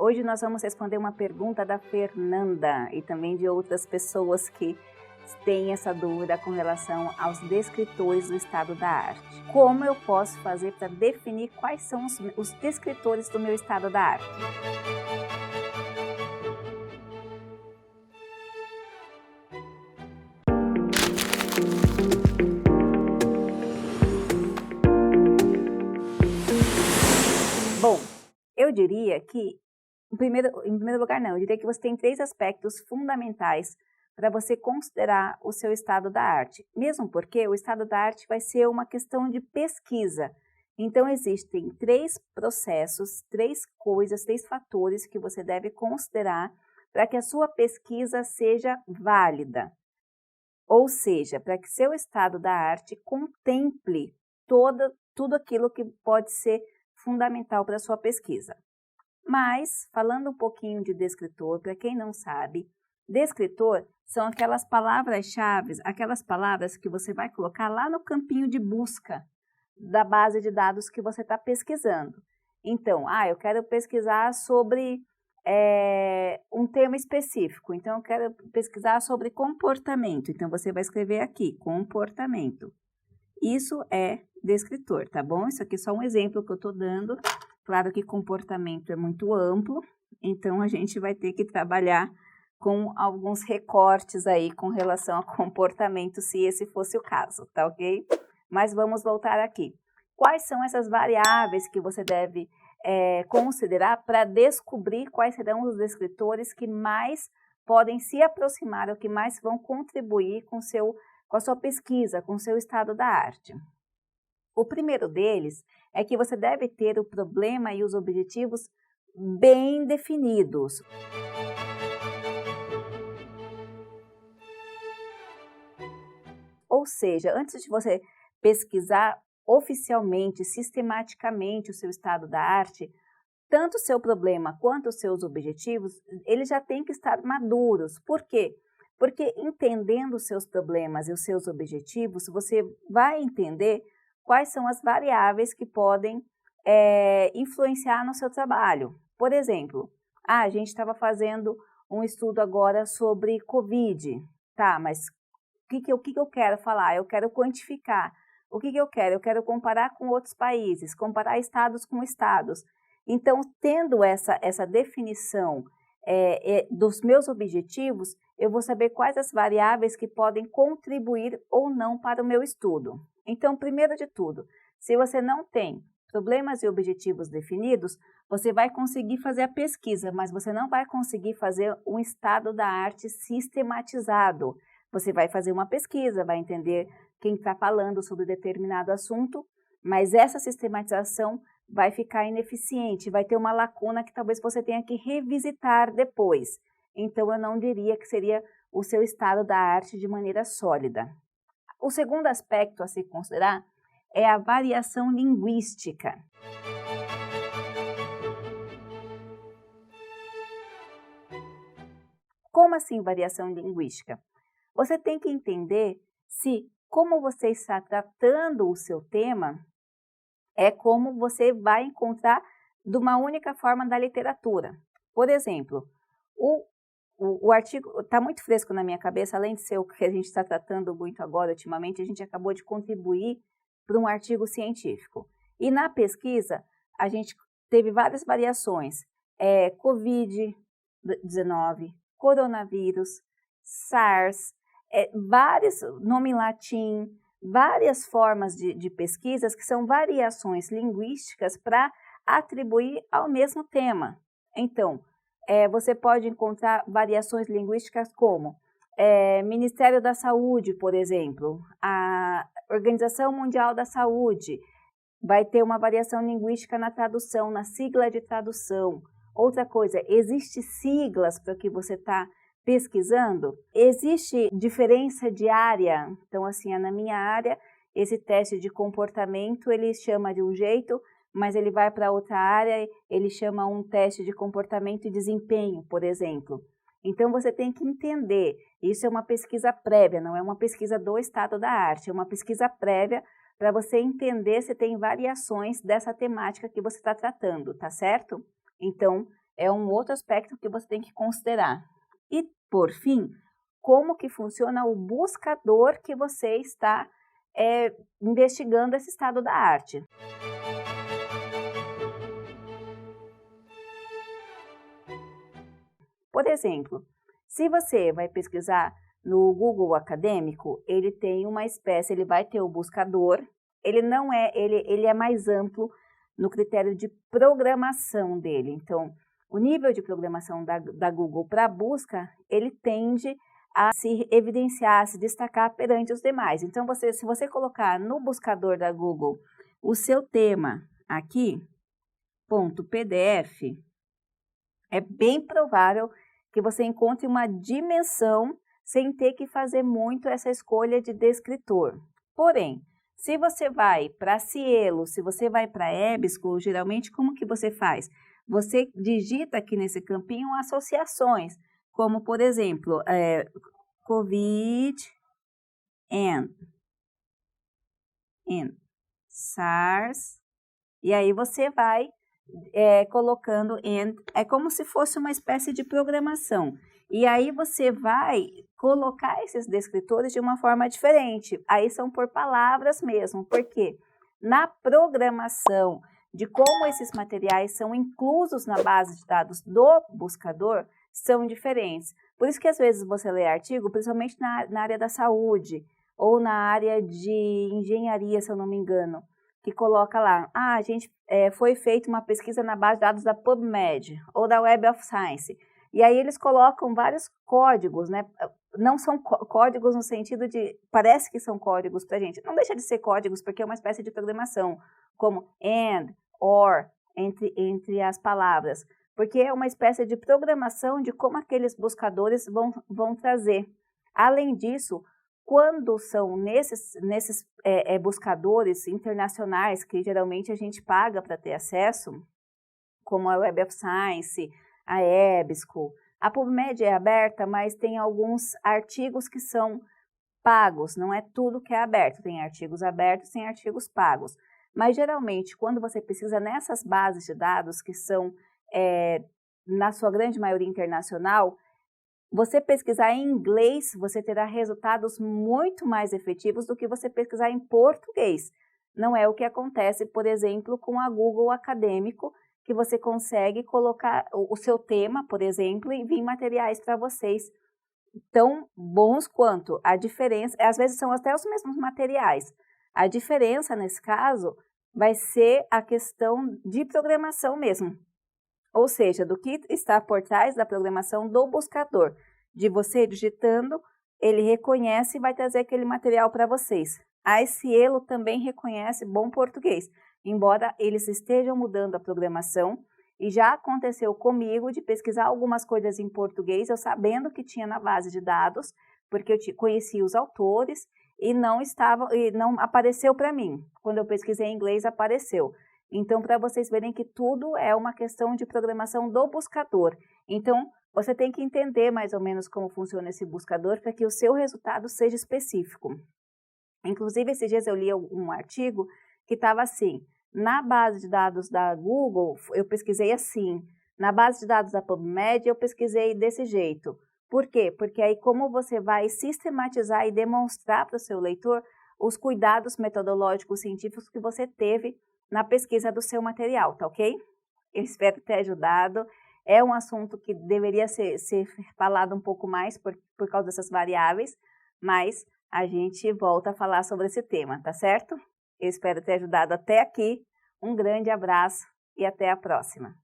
Hoje nós vamos responder uma pergunta da Fernanda e também de outras pessoas que têm essa dúvida com relação aos descritores do estado da arte. Como eu posso fazer para definir quais são os descritores do meu estado da arte? Bom, eu diria que, em primeiro lugar, eu diria que você tem 3 aspectos fundamentais para você considerar o seu estado da arte. Mesmo porque o estado da arte vai ser uma questão de pesquisa. Então, existem 3 processos, 3 coisas, 3 fatores que você deve considerar para que a sua pesquisa seja válida. Ou seja, para que seu estado da arte contemple tudo aquilo que pode ser fundamental para a sua pesquisa. Mas, falando um pouquinho de descritor, para quem não sabe, descritor são aquelas palavras-chave, aquelas palavras que você vai colocar lá no campinho de busca da base de dados que você está pesquisando. Então, eu quero pesquisar sobre um tema específico, então eu quero pesquisar sobre comportamento, então você vai escrever aqui, comportamento. Isso é descritor, tá bom? Isso aqui é só um exemplo que eu estou dando. Claro que comportamento é muito amplo, então a gente vai ter que trabalhar com alguns recortes aí com relação a comportamento, se esse fosse o caso, tá ok? Mas vamos voltar aqui. Quais são essas variáveis que você deve considerar para descobrir quais serão os descritores que mais podem se aproximar ou que mais vão contribuir com a sua pesquisa, com o seu estado da arte? O primeiro deles é que você deve ter o problema e os objetivos bem definidos. Ou seja, antes de você pesquisar oficialmente, sistematicamente o seu estado da arte, tanto o seu problema quanto os seus objetivos, eles já têm que estar maduros. Por quê? Porque entendendo os seus problemas e os seus objetivos, você vai entender quais são as variáveis que podem influenciar no seu trabalho. Por exemplo, a gente estava fazendo um estudo agora sobre Covid, tá, mas o que eu quero falar? Eu quero quantificar. O que eu quero? Eu quero comparar com outros países, comparar estados com estados. Então, tendo essa definição dos meus objetivos, eu vou saber quais as variáveis que podem contribuir ou não para o meu estudo. Então, primeiro de tudo, se você não tem problemas e objetivos definidos, você vai conseguir fazer a pesquisa, mas você não vai conseguir fazer um estado da arte sistematizado. Você vai fazer uma pesquisa, vai entender quem está falando sobre determinado assunto, mas essa sistematização vai ficar ineficiente, vai ter uma lacuna que talvez você tenha que revisitar depois. Então, eu não diria que seria o seu estado da arte de maneira sólida. O segundo aspecto a se considerar é a variação linguística. Como assim variação linguística? Você tem que entender se, como você está tratando o seu tema, é como você vai encontrar de uma única forma da literatura. Por exemplo, o artigo está muito fresco na minha cabeça, além de ser o que a gente está tratando muito agora, ultimamente, a gente acabou de contribuir para um artigo científico. E na pesquisa, a gente teve várias variações, Covid-19, coronavírus, SARS, vários, nome em latim, várias formas de pesquisas que são variações linguísticas para atribuir ao mesmo tema. Então, você pode encontrar variações linguísticas como Ministério da Saúde, por exemplo, a Organização Mundial da Saúde, vai ter uma variação linguística na tradução, na sigla de tradução. Outra coisa, existe siglas para o que você está pesquisando? Existe diferença de área? Então, assim, na minha área, esse teste de comportamento, ele chama de um jeito, mas ele vai para outra área, ele chama um teste de comportamento e desempenho, por exemplo. Então, você tem que entender, isso é uma pesquisa prévia, não é uma pesquisa do estado da arte, é uma pesquisa prévia para você entender se tem variações dessa temática que você está tratando, tá certo? Então, é um outro aspecto que você tem que considerar. E, por fim, como que funciona o buscador que você está investigando esse estado da arte. Por exemplo, se você vai pesquisar no Google Acadêmico, ele tem uma espécie, ele vai ter o buscador, ele é mais amplo no critério de programação dele. Então, o nível de programação da Google para busca, ele tende a se evidenciar, a se destacar perante os demais. Então, se você colocar no buscador da Google o seu tema aqui, .pdf, é bem provável que você encontre uma dimensão sem ter que fazer muito essa escolha de descritor. Porém, se você vai para Cielo, se você vai para EBSCO, geralmente como que você faz? Você digita aqui nesse campinho associações, como por exemplo, COVID and SARS, e aí você vai colocando and, é como se fosse uma espécie de programação. E aí você vai colocar esses descritores de uma forma diferente. Aí são por palavras mesmo, porque na programação de como esses materiais são inclusos na base de dados do buscador, são diferentes. Por isso que às vezes você lê artigo, principalmente na área da saúde, ou na área de engenharia, se eu não me engano, que coloca lá, a gente foi feita uma pesquisa na base de dados da PubMed ou da Web of Science. E aí eles colocam vários códigos, né? Não são códigos no sentido de, parece que são códigos para a gente. Não deixa de ser códigos, porque é uma espécie de programação, como and, or, entre as palavras. Porque é uma espécie de programação de como aqueles buscadores vão trazer. Além disso, quando são nesses buscadores internacionais, que geralmente a gente paga para ter acesso, como a Web of Science, a EBSCO, a PubMed é aberta, mas tem alguns artigos que são pagos, não é tudo que é aberto, tem artigos abertos, tem artigos pagos. Mas geralmente, quando você precisa nessas bases de dados, que são, na sua grande maioria internacional, você pesquisar em inglês, você terá resultados muito mais efetivos do que você pesquisar em português. Não é o que acontece, por exemplo, com a Google Acadêmico, que você consegue colocar o seu tema, por exemplo, e vir materiais para vocês tão bons quanto. A diferença, às vezes são até os mesmos materiais. A diferença, nesse caso, vai ser a questão de programação mesmo. Ou seja, do que está por trás da programação do buscador. De você digitando, ele reconhece e vai trazer aquele material para vocês. A Cielo também reconhece bom português, embora eles estejam mudando a programação. E já aconteceu comigo de pesquisar algumas coisas em português, eu sabendo que tinha na base de dados, porque eu conhecia os autores e não apareceu para mim. Quando eu pesquisei em inglês, apareceu. Então, para vocês verem que tudo é uma questão de programação do buscador. Então, você tem que entender mais ou menos como funciona esse buscador para que o seu resultado seja específico. Inclusive, esses dias eu li um artigo que estava assim, na base de dados da Google, eu pesquisei assim, na base de dados da PubMed, eu pesquisei desse jeito. Por quê? Porque aí como você vai sistematizar e demonstrar para o seu leitor os cuidados metodológicos científicos que você teve na pesquisa do seu material, tá ok? Eu espero ter ajudado. É um assunto que deveria ser falado um pouco mais por causa dessas variáveis, mas a gente volta a falar sobre esse tema, tá certo? Eu espero ter ajudado até aqui. Um grande abraço e até a próxima.